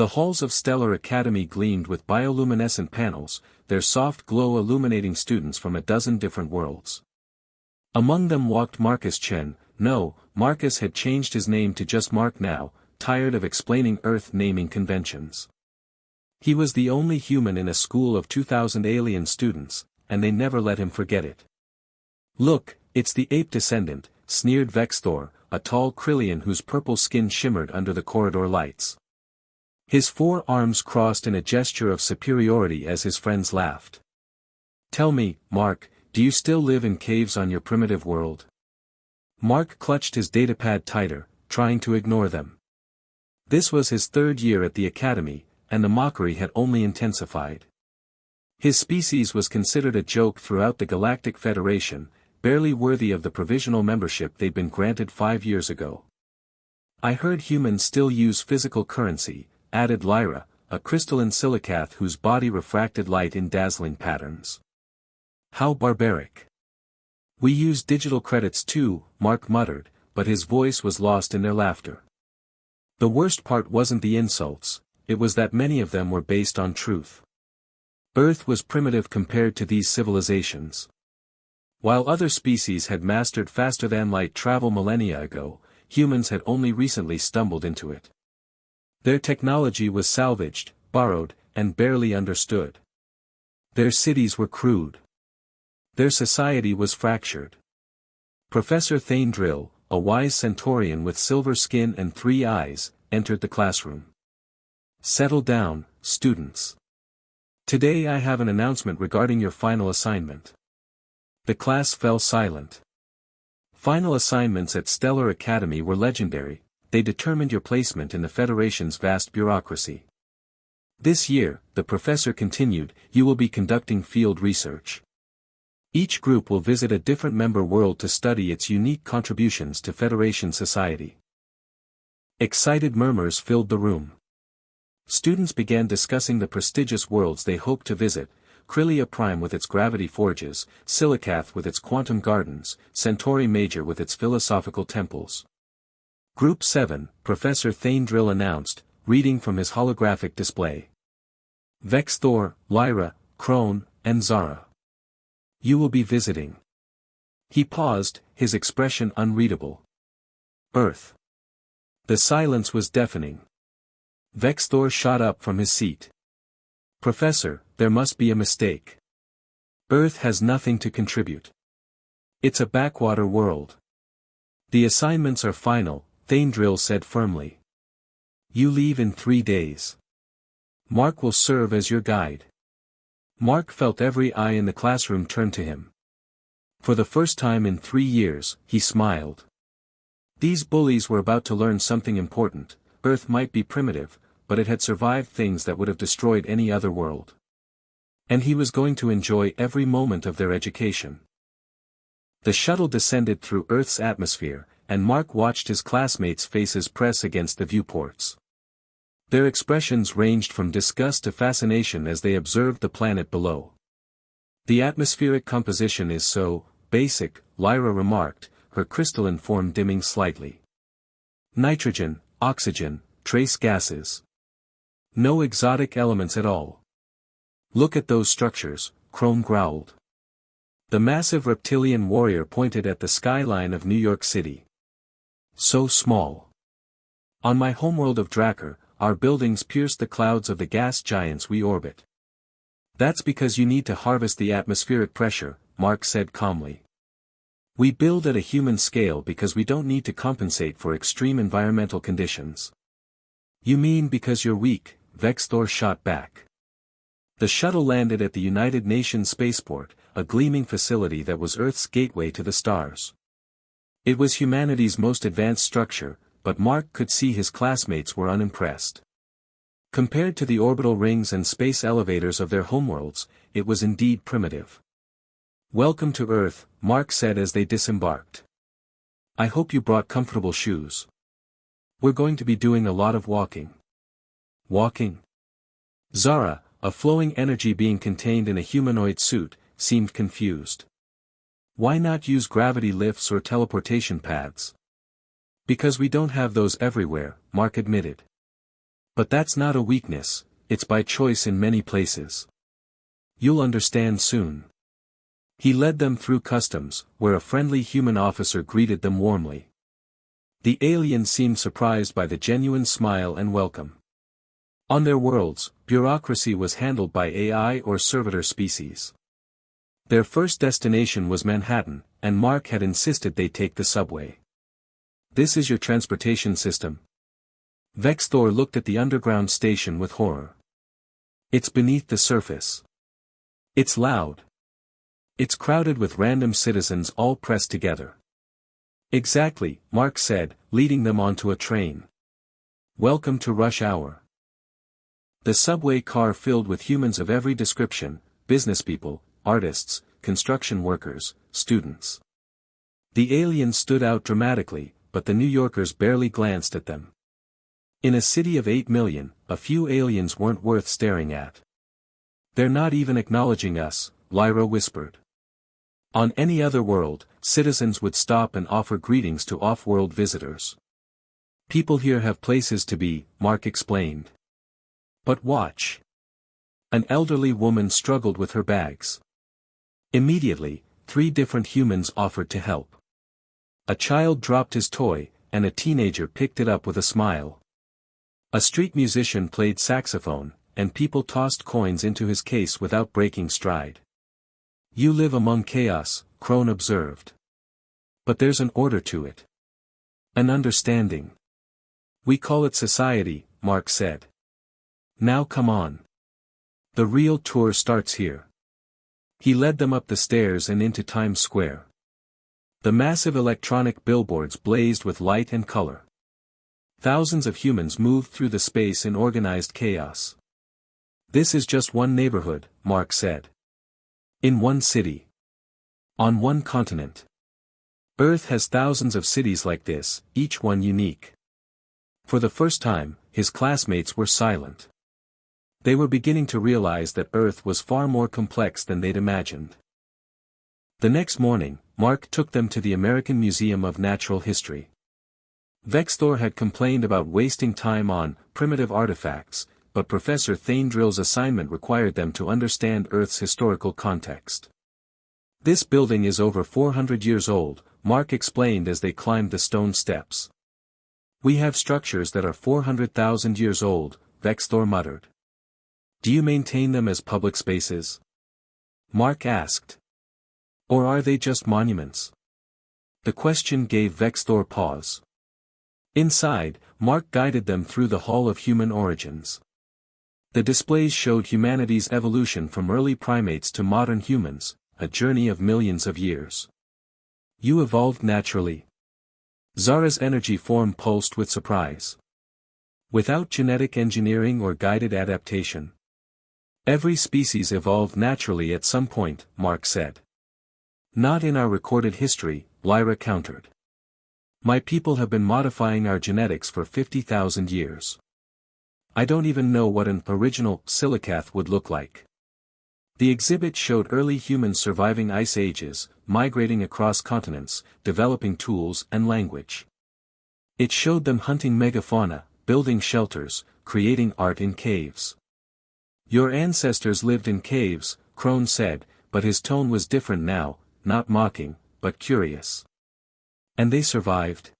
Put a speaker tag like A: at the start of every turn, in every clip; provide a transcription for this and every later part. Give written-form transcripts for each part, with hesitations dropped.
A: The halls of Stellar Academy gleamed with bioluminescent panels, their soft glow illuminating students from a dozen different worlds. Among them walked Marcus Chen. No, Marcus had changed his name to just Mark now, tired of explaining Earth naming conventions. He was the only human in a school of 2,000 alien students, and they never let him forget it. "Look, it's the ape descendant," sneered Vexthor, a tall Krillian whose purple skin shimmered under the corridor lights. His 4 arms crossed in a gesture of superiority as his friends laughed. "Tell me, Mark, do you still live in caves on your primitive world?" Mark clutched his datapad tighter, trying to ignore them. This was his 3rd year at the academy, and the mockery had only intensified. His species was considered a joke throughout the Galactic Federation, barely worthy of the provisional membership they'd been granted 5 years ago. "I heard humans still use physical currency," added Lyra, a crystalline silicath whose body refracted light in dazzling patterns. "How barbaric." "We use digital credits too," Mark muttered, but his voice was lost in their laughter. The worst part wasn't the insults, it was that many of them were based on truth. Earth was primitive compared to these civilizations. While other species had mastered faster-than-light travel millennia ago, humans had only recently stumbled into it. Their technology was salvaged, borrowed, and barely understood. Their cities were crude. Their society was fractured. Professor Thaindrill, a wise Centaurian with silver skin and 3 eyes, entered the classroom. "Settle down, students. Today I have an announcement regarding your final assignment." The class fell silent. Final assignments at Stellar Academy were legendary, they determined your placement in the Federation's vast bureaucracy. "This year," the professor continued, "you will be conducting field research. Each group will visit a different member world to study its unique contributions to Federation society." Excited murmurs filled the room. Students began discussing the prestigious worlds they hoped to visit: Krillia Prime with its gravity forges, Silicath with its quantum gardens, Centauri Major with its philosophical temples. "Group 7, Professor Thaindrill announced, reading from his holographic display. "Vexthor, Lyra, Crone, and Zara. You will be visiting." He paused, his expression unreadable. "Earth." The silence was deafening. Vexthor shot up from his seat. "Professor, there must be a mistake. Earth has nothing to contribute. It's a backwater world." "The assignments are final," Thaindrill said firmly. "You leave in 3 days. Mark will serve as your guide." Mark felt every eye in the classroom turn to him. For the first time in 3 years, he smiled. These bullies were about to learn something important. Earth might be primitive, but it had survived things that would have destroyed any other world. And he was going to enjoy every moment of their education. The shuttle descended through Earth's atmosphere, and Mark watched his classmates' faces press against the viewports. Their expressions ranged from disgust to fascination as they observed the planet below. "The atmospheric composition is so basic," Lyra remarked, her crystalline form dimming slightly. "Nitrogen, oxygen, trace gases. No exotic elements at all." "Look at those structures," Crone growled. The massive reptilian warrior pointed at the skyline of New York City. "So small. On my homeworld of Drakkar, our buildings pierce the clouds of the gas giants we orbit." "That's because you need to harvest the atmospheric pressure," Mark said calmly. "We build at a human scale because we don't need to compensate for extreme environmental conditions." "You mean because you're weak," Vexthor shot back. The shuttle landed at the United Nations spaceport, a gleaming facility that was Earth's gateway to the stars. It was humanity's most advanced structure, but Mark could see his classmates were unimpressed. Compared to the orbital rings and space elevators of their homeworlds, it was indeed primitive. "Welcome to Earth," Mark said as they disembarked. "I hope you brought comfortable shoes. We're going to be doing a lot of walking." "Walking?" Zara, a flowing energy being contained in a humanoid suit, seemed confused. "Why not use gravity lifts or teleportation paths?" "Because we don't have those everywhere," Mark admitted. But that's not a weakness, it's by choice in many places. You'll understand soon. He led them through customs, where a friendly human officer greeted them warmly. The aliens seemed surprised by the genuine smile and welcome. On their worlds, bureaucracy was handled by AI or servitor species. Their first destination was Manhattan, and Mark had insisted they take the subway. "This is your transportation system." Vexthor looked at the underground station with horror. "It's beneath the surface. It's loud. It's crowded with random citizens all pressed together." "Exactly," Mark said, leading them onto a train. "Welcome to rush hour." The subway car filled with humans of every description, businesspeople, artists, construction workers, students. The aliens stood out dramatically, but the New Yorkers barely glanced at them. In a city of 8 million, a few aliens weren't worth staring at. "They're not even acknowledging us," Lyra whispered. On any other world, citizens would stop and offer greetings to off-world visitors. "People here have places to be," Mark explained. "But watch." An elderly woman struggled with her bags. Immediately, 3 different humans offered to help. A child dropped his toy, and a teenager picked it up with a smile. A street musician played saxophone, and people tossed coins into his case without breaking stride. "You live among chaos," Crone observed. "But there's an order to it. An understanding. We call it society," Mark said. "Now come on. The real tour starts here." He led them up the stairs and into Times Square. The massive electronic billboards blazed with light and color. Thousands of humans moved through the space in organized chaos. "This is just one neighborhood," Mark said. "In one city. On one continent. Earth has thousands of cities like this, each one unique." For the first time, his classmates were silent. They were beginning to realize that Earth was far more complex than they'd imagined. The next morning, Mark took them to the American Museum of Natural History. Vexthor had complained about wasting time on primitive artifacts, but Professor Thaindrill's assignment required them to understand Earth's historical context. "This building is over 400 years old," Mark explained as they climbed the stone steps. "We have structures that are 400,000 years old," Vexthor muttered. "Do you maintain them as public spaces?" Mark asked. "Or are they just monuments?" The question gave Vexthor pause. Inside, Mark guided them through the Hall of Human Origins. The displays showed humanity's evolution from early primates to modern humans, a journey of millions of years. "You evolved naturally?" Zara's energy form pulsed with surprise. "Without genetic engineering or guided adaptation?" "Every species evolved naturally at some point," Mark said. "Not in our recorded history," Lyra countered. "My people have been modifying our genetics for 50,000 years. I don't even know what an original silicath would look like." The exhibit showed early humans surviving ice ages, migrating across continents, developing tools and language. It showed them hunting megafauna, building shelters, creating art in caves. "Your ancestors lived in caves," Crone said, but his tone was different now, not mocking, but curious. "And they survived?"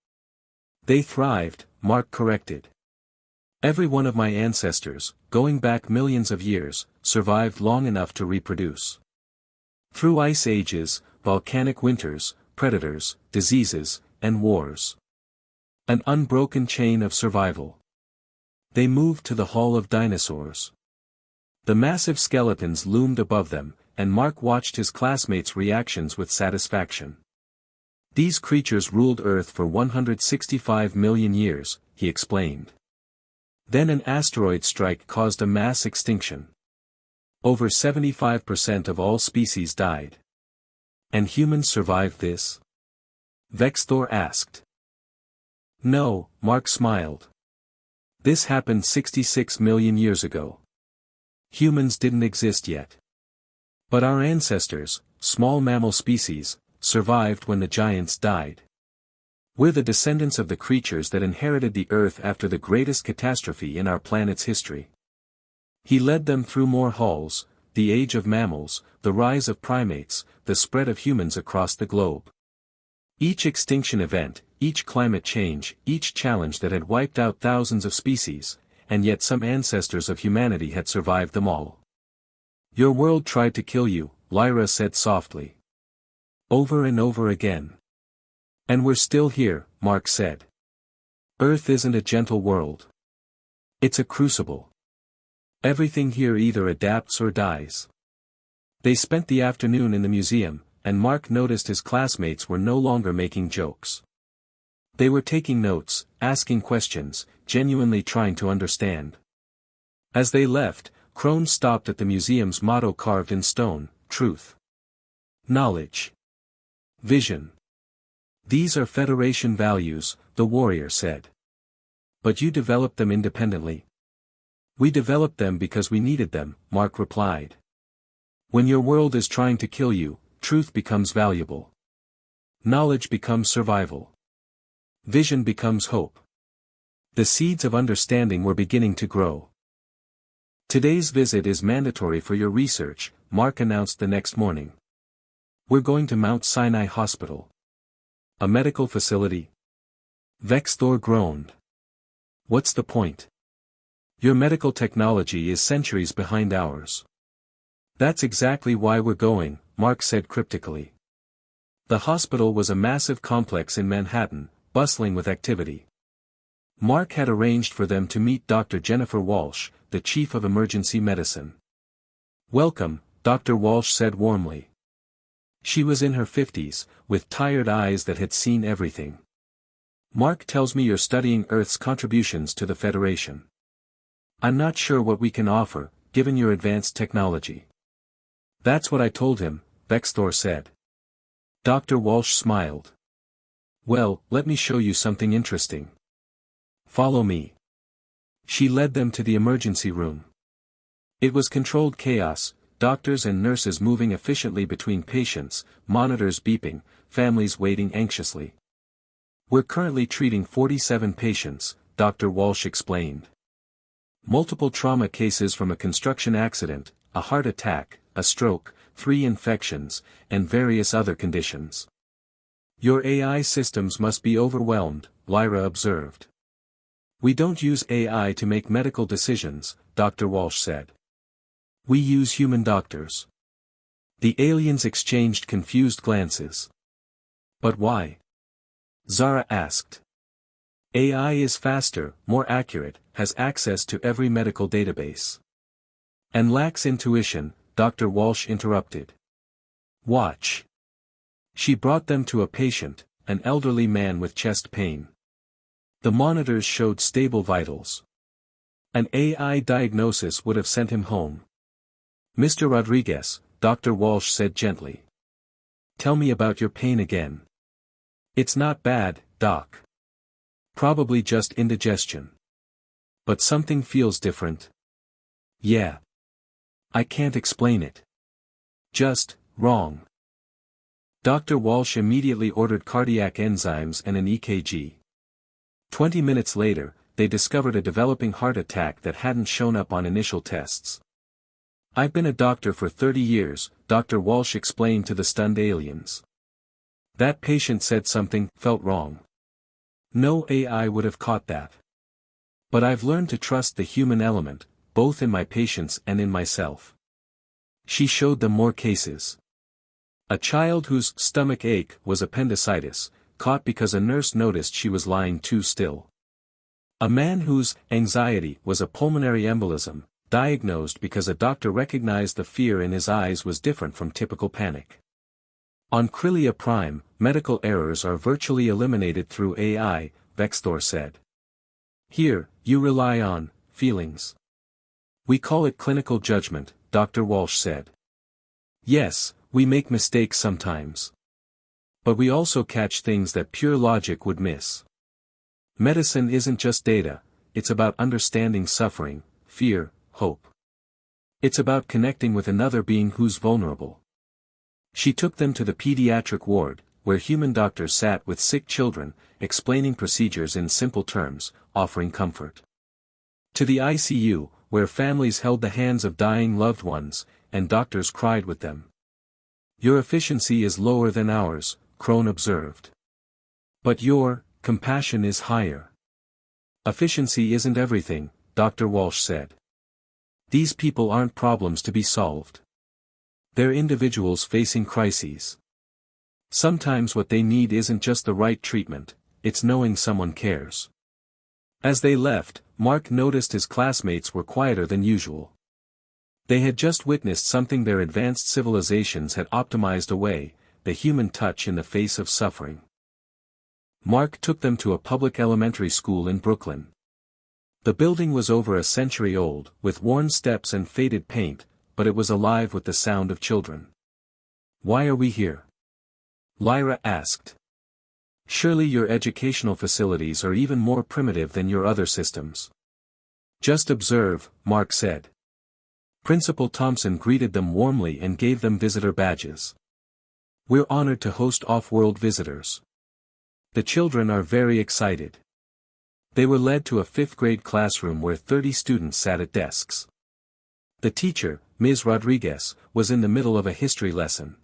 A: "They thrived," Mark corrected. "Every one of my ancestors, going back millions of years, survived long enough to reproduce. Through ice ages, volcanic winters, predators, diseases, and wars. An unbroken chain of survival." They moved to the Hall of Dinosaurs. The massive skeletons loomed above them, and Mark watched his classmates' reactions with satisfaction. "These creatures ruled Earth for 165 million years," he explained. "Then an asteroid strike caused a mass extinction. Over 75% of all species died. And humans survived this?" Vexthor asked. "No," Mark smiled. "This happened 66 million years ago. Humans didn't exist yet. But our ancestors, small mammal species, survived when the giants died. We're the descendants of the creatures that inherited the Earth after the greatest catastrophe in our planet's history. He led them through more halls, the age of mammals, the rise of primates, the spread of humans across the globe. Each extinction event, each climate change, each challenge that had wiped out thousands of species, and yet some ancestors of humanity had survived them all. Your world tried to kill you, Lyra said softly. Over and over again. And we're still here, Mark said. Earth isn't a gentle world. It's a crucible. Everything here either adapts or dies. They spent the afternoon in the museum, and Mark noticed his classmates were no longer making jokes. They were taking notes, asking questions, genuinely trying to understand. As they left, Crone stopped at the museum's motto carved in stone: truth, knowledge, vision. These are Federation values, the warrior said. But you developed them independently. We developed them because we needed them, Mark replied. When your world is trying to kill you, truth becomes valuable. Knowledge becomes survival. Vision becomes hope. The seeds of understanding were beginning to grow. Today's visit is mandatory for your research, Mark announced the next morning. We're going to Mount Sinai Hospital. A medical facility? Vexthor groaned. What's the point? Your medical technology is centuries behind ours. That's exactly why we're going, Mark said cryptically. The hospital was a massive complex in Manhattan, bustling with activity. Mark had arranged for them to meet Dr. Jennifer Walsh, the chief of emergency medicine. Welcome, Dr. Walsh said warmly. She was in her 50s, with tired eyes that had seen everything. Mark tells me you're studying Earth's contributions to the Federation. I'm not sure what we can offer, given your advanced technology. That's what I told him, Vexthor said. Dr. Walsh smiled. Well, let me show you something interesting. Follow me. She led them to the emergency room. It was controlled chaos, doctors and nurses moving efficiently between patients, monitors beeping, families waiting anxiously. We're currently treating 47 patients, Dr. Walsh explained. Multiple trauma cases from a construction accident, a heart attack, a stroke, 3 infections, and various other conditions. Your AI systems must be overwhelmed, Lyra observed. We don't use AI to make medical decisions, Dr. Walsh said. We use human doctors. The aliens exchanged confused glances. But why? Zara asked. AI is faster, more accurate, has access to every medical database. And lacks intuition, Dr. Walsh interrupted. Watch. She brought them to a patient, an elderly man with chest pain. The monitors showed stable vitals. An AI diagnosis would have sent him home. Mr. Rodriguez, Dr. Walsh said gently. Tell me about your pain again. It's not bad, Doc. Probably just indigestion. But something feels different. Yeah. I can't explain it. Just, wrong. Dr. Walsh immediately ordered cardiac enzymes and an EKG. 20 minutes later, they discovered a developing heart attack that hadn't shown up on initial tests. I've been a doctor for 30 years, Dr. Walsh explained to the stunned aliens. That patient said something felt wrong. No AI would have caught that. But I've learned to trust the human element, both in my patients and in myself. She showed them more cases. A child whose stomach ache was appendicitis, caught because a nurse noticed she was lying too still. A man whose anxiety was a pulmonary embolism, diagnosed because a doctor recognized the fear in his eyes was different from typical panic. On Krylia Prime, medical errors are virtually eliminated through AI, Vexthor said. Here, you rely on feelings. We call it clinical judgment, Dr. Walsh said. Yes, we make mistakes sometimes. But we also catch things that pure logic would miss. Medicine isn't just data, it's about understanding suffering, fear, hope. It's about connecting with another being who's vulnerable. She took them to the pediatric ward, where human doctors sat with sick children, explaining procedures in simple terms, offering comfort. To the ICU, where families held the hands of dying loved ones, and doctors cried with them. Your efficiency is lower than ours, Crone observed. But your compassion is higher. Efficiency isn't everything, Dr. Walsh said. These people aren't problems to be solved. They're individuals facing crises. Sometimes what they need isn't just the right treatment, it's knowing someone cares. As they left, Mark noticed his classmates were quieter than usual. They had just witnessed something their advanced civilizations had optimized away, the human touch in the face of suffering. Mark took them to a public elementary school in Brooklyn. The building was over a century old, with worn steps and faded paint, but it was alive with the sound of children. Why are we here? Lyra asked. Surely your educational facilities are even more primitive than your other systems. Just observe, Mark said. Principal Thompson greeted them warmly and gave them visitor badges. We're honored to host off-world visitors. The children are very excited. They were led to a fifth-grade classroom where 30 students sat at desks. The teacher, Ms. Rodriguez, was in the middle of a history lesson.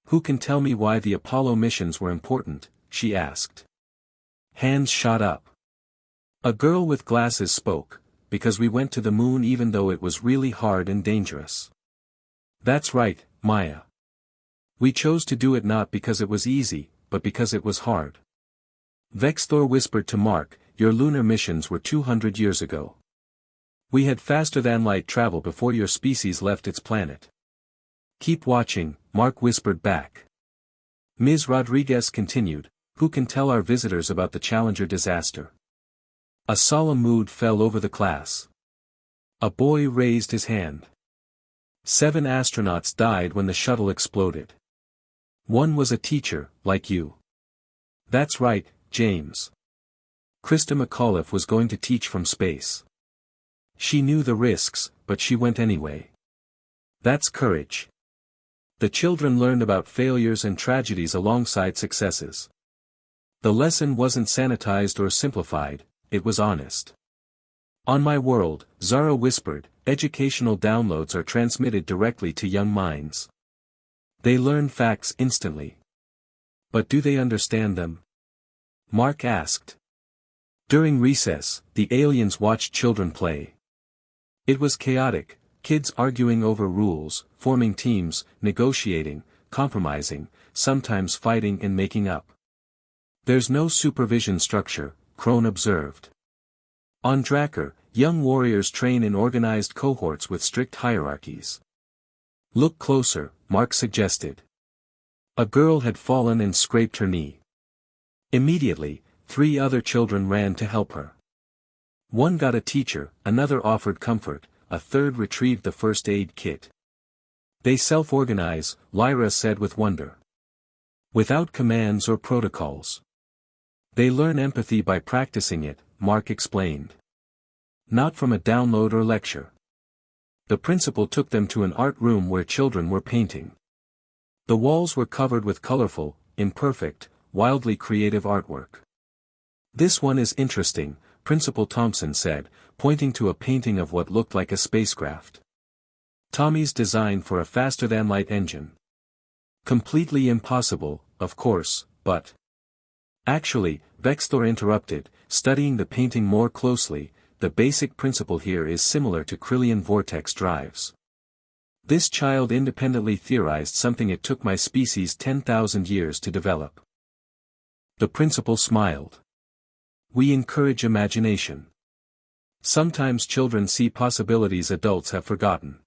A: Who can tell me why the Apollo missions were important? She asked. Hands shot up. A girl with glasses spoke, because we went to the moon even though it was really hard and dangerous. That's right, Maya. We chose to do it not because it was easy, but because it was hard. Vexthor whispered to Mark, your lunar missions were 200 years ago. We had faster-than-light travel before your species left its planet. Keep watching, Mark whispered back. Ms. Rodriguez continued, who can tell our visitors about the Challenger disaster? A solemn mood fell over the class. A boy raised his hand. 7 astronauts died when the shuttle exploded. One was a teacher, like you. That's right, James. Krista McAuliffe was going to teach from space. She knew the risks, but she went anyway. That's courage. The children learned about failures and tragedies alongside successes. The lesson wasn't sanitized or simplified, it was honest. On my world, Zara whispered, educational downloads are transmitted directly to young minds. They learn facts instantly. But do they understand them? Mark asked. During recess, the aliens watched children play. It was chaotic, kids arguing over rules, forming teams, negotiating, compromising, sometimes fighting and making up. There's no supervision structure, Crone observed. On Drakkar, young warriors train in organized cohorts with strict hierarchies. Look closer, Mark suggested. A girl had fallen and scraped her knee. Immediately, 3 other children ran to help her. One got a teacher, another offered comfort, a third retrieved the first aid kit. They self-organize, Lyra said with wonder. Without commands or protocols. They learn empathy by practicing it, Mark explained. Not from a download or lecture. The principal took them to an art room where children were painting. The walls were covered with colorful, imperfect, wildly creative artwork. This one is interesting, Principal Thompson said, pointing to a painting of what looked like a spacecraft. Tommy's design for a faster-than-light engine. Completely impossible, of course, but... Actually, Vexthor interrupted, studying the painting more closely, the basic principle here is similar to Krillian vortex drives. This child independently theorized something it took my species 10,000 years to develop. The principal smiled. We encourage imagination. Sometimes children see possibilities adults have forgotten.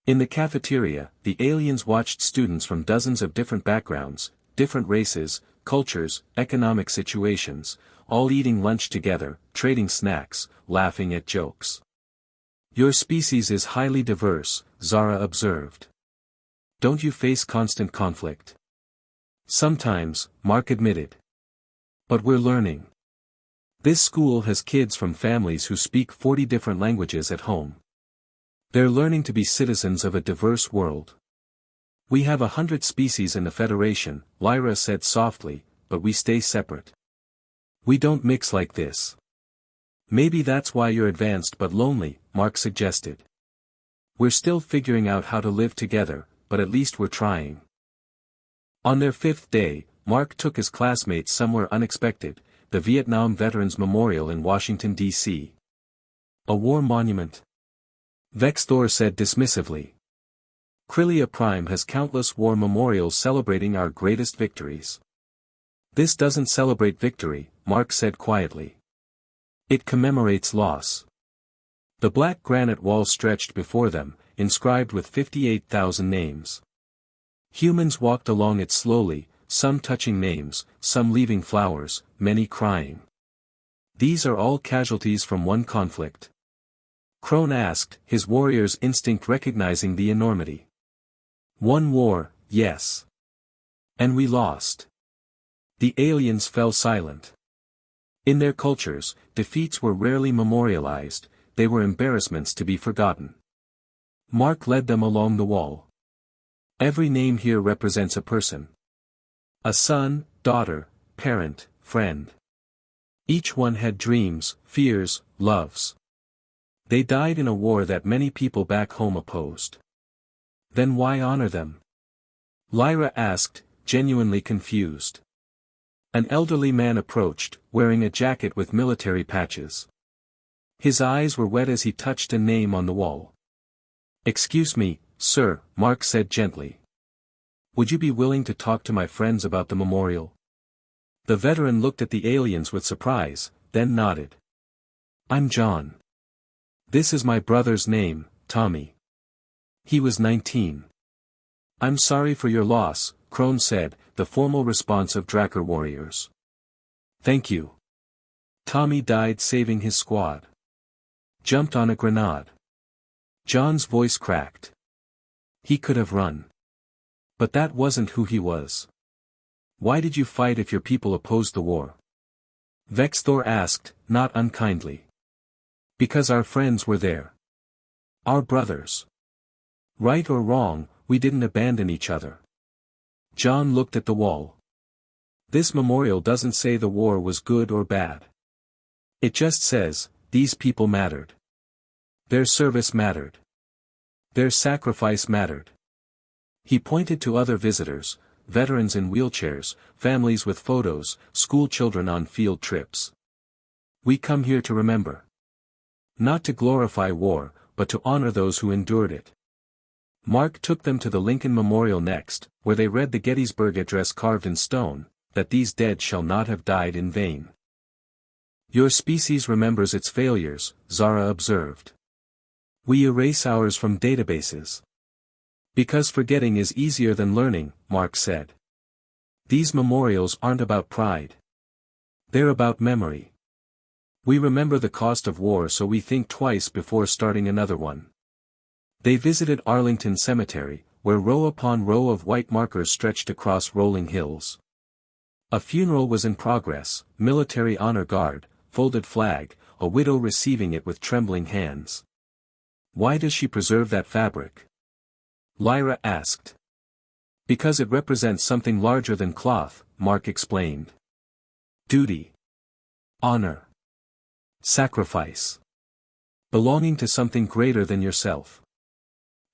A: In the cafeteria, the aliens watched students from dozens of different backgrounds, different races, cultures, economic situations, all eating lunch together, trading snacks, laughing at jokes. Your species is highly diverse, Zara observed. Don't you face constant conflict? Sometimes, Mark admitted. But we're learning. This school has kids from families who speak 40 different languages at home. They're learning to be citizens of a diverse world. We have 100 species in the Federation, Lyra said softly, but we stay separate. We don't mix like this. Maybe that's why you're advanced but lonely, Mark suggested. We're still figuring out how to live together, but at least we're trying. On their 5th day, Mark took his classmates somewhere unexpected, the Vietnam Veterans Memorial in Washington, D.C. A war monument? Vexthor said dismissively. Krylia Prime has countless war memorials celebrating our greatest victories. This doesn't celebrate victory, Mark said quietly. It commemorates loss. The black granite wall stretched before them, inscribed with 58,000 names. Humans walked along it slowly, some touching names, some leaving flowers, many crying. These are all casualties from one conflict. Crone asked, his warrior's instinct recognizing the enormity. One war, yes. And we lost. The aliens fell silent. In their cultures, defeats were rarely memorialized, they were embarrassments to be forgotten. Mark led them along the wall. Every name here represents a person. A son, daughter, parent, friend. Each one had dreams, fears, loves. They died in a war that many people back home opposed. Then why honor them? Lyra asked, genuinely confused. An elderly man approached, wearing a jacket with military patches. His eyes were wet as he touched a name on the wall. Excuse me, sir, Mark said gently. Would you be willing to talk to my friends about the memorial? The veteran looked at the aliens with surprise, then nodded. I'm John. This is my brother's name, Tommy. He was 19. I'm sorry for your loss, Crone said, the formal response of Drakkar warriors. Thank you. Tommy died saving his squad. Jumped on a grenade. John's voice cracked. He could have run. But that wasn't who he was. Why did you fight if your people opposed the war? Vexthor asked, not unkindly. Because our friends were there. Our brothers. Right or wrong, we didn't abandon each other. John looked at the wall. This memorial doesn't say the war was good or bad. It just says, these people mattered. Their service mattered. Their sacrifice mattered. He pointed to other visitors, veterans in wheelchairs, families with photos, school children on field trips. We come here to remember. Not to glorify war, but to honor those who endured it. Mark took them to the Lincoln Memorial next, where they read the Gettysburg Address carved in stone, that these dead shall not have died in vain. Your species remembers its failures, Zara observed. We erase ours from databases. Because forgetting is easier than learning, Mark said. These memorials aren't about pride. They're about memory. We remember the cost of war so we think twice before starting another one. They visited Arlington Cemetery, where row upon row of white markers stretched across rolling hills. A funeral was in progress, military honor guard, folded flag, a widow receiving it with trembling hands. Why does she preserve that fabric? Lyra asked. Because it represents something larger than cloth, Mark explained. Duty. Honor. Sacrifice. Belonging to something greater than yourself.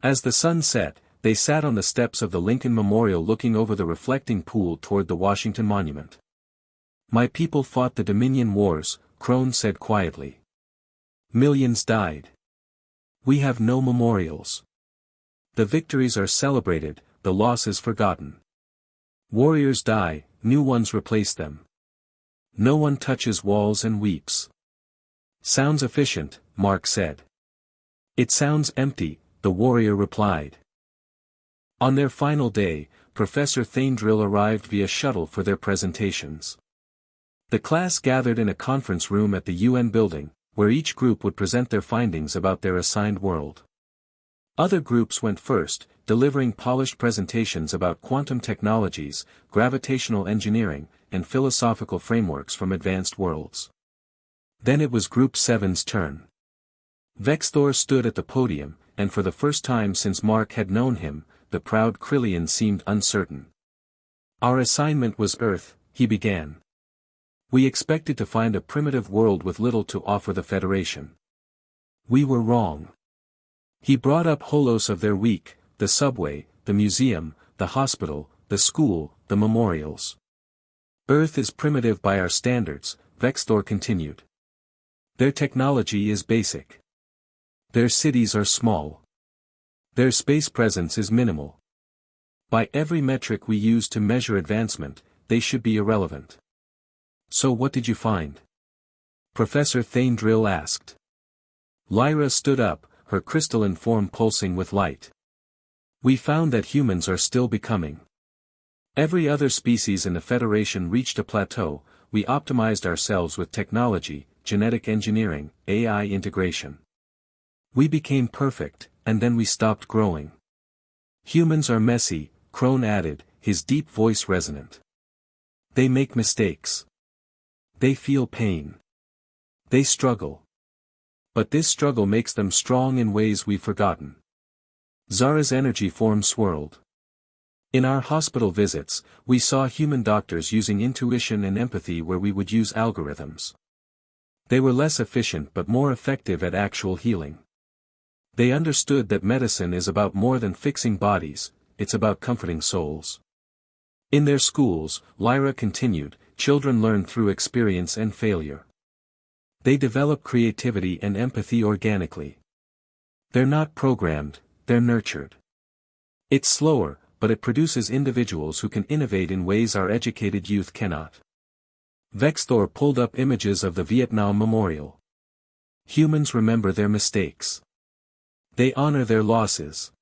A: As the sun set, they sat on the steps of the Lincoln Memorial looking over the reflecting pool toward the Washington Monument. My people fought the Dominion Wars, Crone said quietly. Millions died. We have no memorials. The victories are celebrated, the losses forgotten. Warriors die, new ones replace them. No one touches walls and weeps. Sounds efficient, Mark said. It sounds empty, the warrior replied. On their final day, Professor Thaindrill arrived via shuttle for their presentations. The class gathered in a conference room at the UN building, where each group would present their findings about their assigned world. Other groups went first, delivering polished presentations about quantum technologies, gravitational engineering, and philosophical frameworks from advanced worlds. Then it was Group 7's turn. Vexthor stood at the podium, and for the first time since Mark had known him, the proud Krillian seemed uncertain. Our assignment was Earth, he began. We expected to find a primitive world with little to offer the Federation. We were wrong. He brought up holos of their week, the subway, the museum, the hospital, the school, the memorials. Earth is primitive by our standards, Vexthor continued. Their technology is basic. Their cities are small. Their space presence is minimal. By every metric we use to measure advancement, they should be irrelevant. So what did you find? Professor Thaindrill asked. Lyra stood up, her crystalline form pulsing with light. We found that humans are still becoming. Every other species in the Federation reached a plateau. We optimized ourselves with technology, genetic engineering, AI integration. We became perfect, and then we stopped growing. Humans are messy, Crone added, his deep voice resonant. They make mistakes. They feel pain. They struggle. But this struggle makes them strong in ways we've forgotten. Zara's energy form swirled. In our hospital visits, we saw human doctors using intuition and empathy where we would use algorithms. They were less efficient but more effective at actual healing. They understood that medicine is about more than fixing bodies, it's about comforting souls. In their schools, Lyra continued, children learn through experience and failure. They develop creativity and empathy organically. They're not programmed, they're nurtured. It's slower, but it produces individuals who can innovate in ways our educated youth cannot. Vexthor pulled up images of the Vietnam Memorial. Humans remember their mistakes. They honor their losses.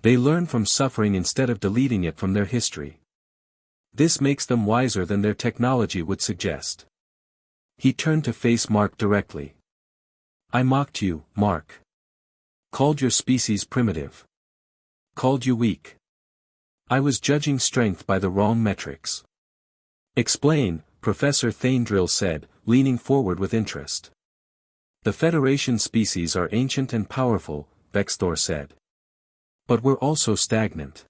A: They learn from suffering instead of deleting it from their history. This makes them wiser than their technology would suggest. He turned to face Mark directly. I mocked you, Mark. Called your species primitive. Called you weak. I was judging strength by the wrong metrics. Explain, Professor Thaindrill said, leaning forward with interest. The Federation species are ancient and powerful, Vexthor said. But we're also stagnant.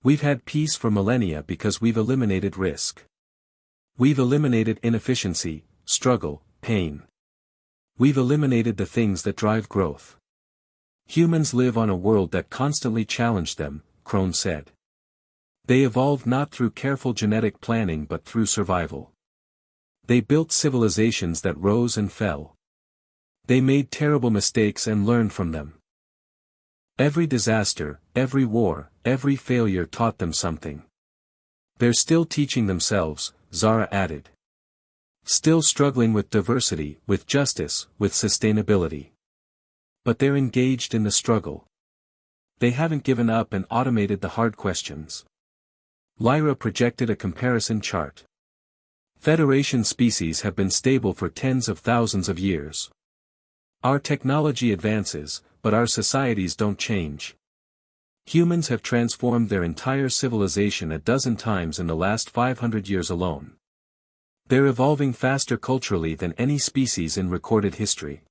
A: We've had peace for millennia because we've eliminated risk. We've eliminated inefficiency, struggle, pain. We've eliminated the things that drive growth. Humans live on a world that constantly challenged them, Crone said. They evolved not through careful genetic planning but through survival. They built civilizations that rose and fell. They made terrible mistakes and learned from them. Every disaster, every war, every failure taught them something. They're still teaching themselves, Zara added. Still struggling with diversity, with justice, with sustainability. But they're engaged in the struggle. They haven't given up and automated the hard questions. Lyra projected a comparison chart. Federation species have been stable for tens of thousands of years. Our technology advances, but our societies don't change. Humans have transformed their entire civilization a dozen times in the last 500 years alone. They're evolving faster culturally than any species in recorded history.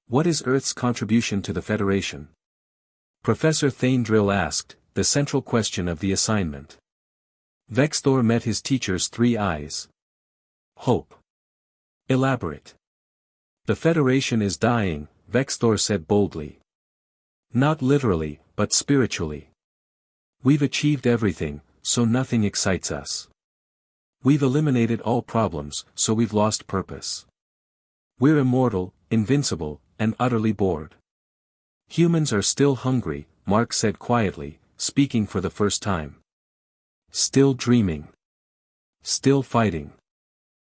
A: What is Earth's contribution to the Federation? Professor Thaindrill asked, the central question of the assignment. Vexthor met his teacher's three eyes. Hope. Elaborate. The Federation is dying, Vexthor said boldly. Not literally, but spiritually. We've achieved everything, so nothing excites us. We've eliminated all problems, so we've lost purpose. We're immortal, invincible, and utterly bored. Humans are still hungry, Mark said quietly, speaking for the first time. Still dreaming. Still fighting.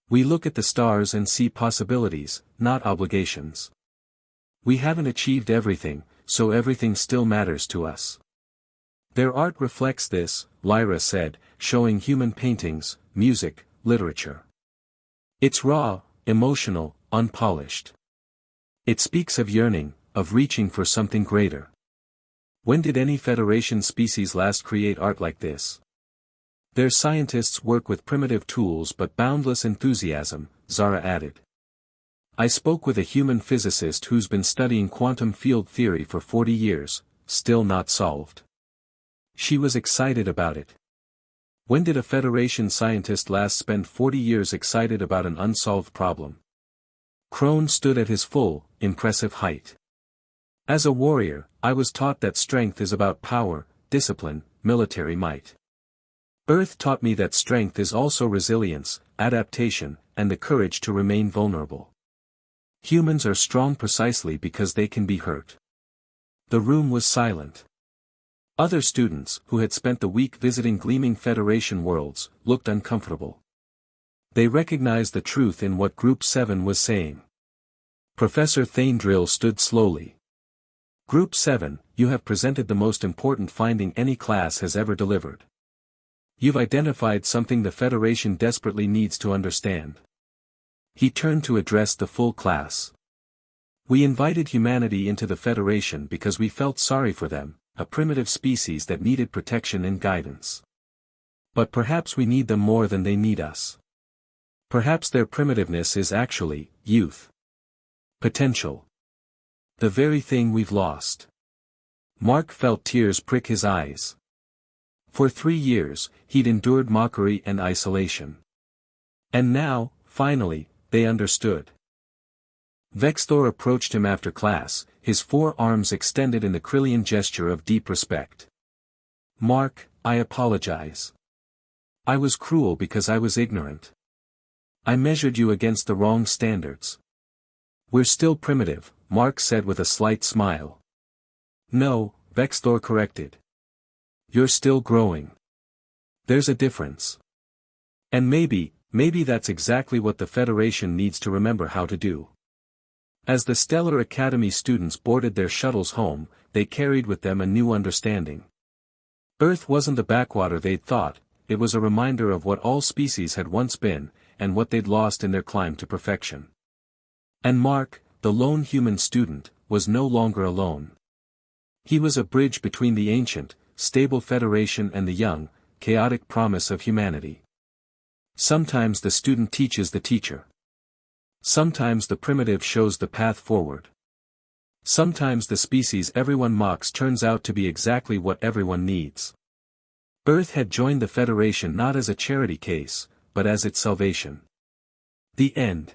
A: We look at the stars and see possibilities, not obligations. We haven't achieved everything, so everything still matters to us. Their art reflects this, Lyra said, showing human paintings, music, literature. It's raw, emotional, unpolished. It speaks of yearning, of reaching for something greater. When did any Federation species last create art like this? Their scientists work with primitive tools but boundless enthusiasm, Zara added. I spoke with a human physicist who's been studying quantum field theory for 40 years, still not solved. She was excited about it. When did a Federation scientist last spend 40 years excited about an unsolved problem? Crone stood at his full, impressive height. As a warrior, I was taught that strength is about power, discipline, military might. Earth taught me that strength is also resilience, adaptation, and the courage to remain vulnerable. Humans are strong precisely because they can be hurt. The room was silent. Other students, who had spent the week visiting gleaming Federation worlds, looked uncomfortable. They recognized the truth in what Group 7 was saying. Professor Thaindrill stood slowly. Group 7, you have presented the most important finding any class has ever delivered. You've identified something the Federation desperately needs to understand. He turned to address the full class. We invited humanity into the Federation because we felt sorry for them, a primitive species that needed protection and guidance. But perhaps we need them more than they need us. Perhaps their primitiveness is actually youth. Potential. The very thing we've lost. Mark felt tears prick his eyes. For 3 years, he'd endured mockery and isolation. And now, finally, they understood. Vexthor approached him after class, his 4 arms extended in the Krillian gesture of deep respect. Mark, I apologize. I was cruel because I was ignorant. I measured you against the wrong standards. We're still primitive, Mark said with a slight smile. No, Vexthor corrected. You're still growing. There's a difference. And maybe that's exactly what the Federation needs to remember how to do. As the Stellar Academy students boarded their shuttles home, they carried with them a new understanding. Earth wasn't the backwater they'd thought, it was a reminder of what all species had once been, and what they'd lost in their climb to perfection. And Mark, the lone human student, was no longer alone. He was a bridge between the ancient, stable Federation and the young, chaotic promise of humanity. Sometimes the student teaches the teacher. Sometimes the primitive shows the path forward. Sometimes the species everyone mocks turns out to be exactly what everyone needs. Earth had joined the Federation not as a charity case, but as its salvation. The end.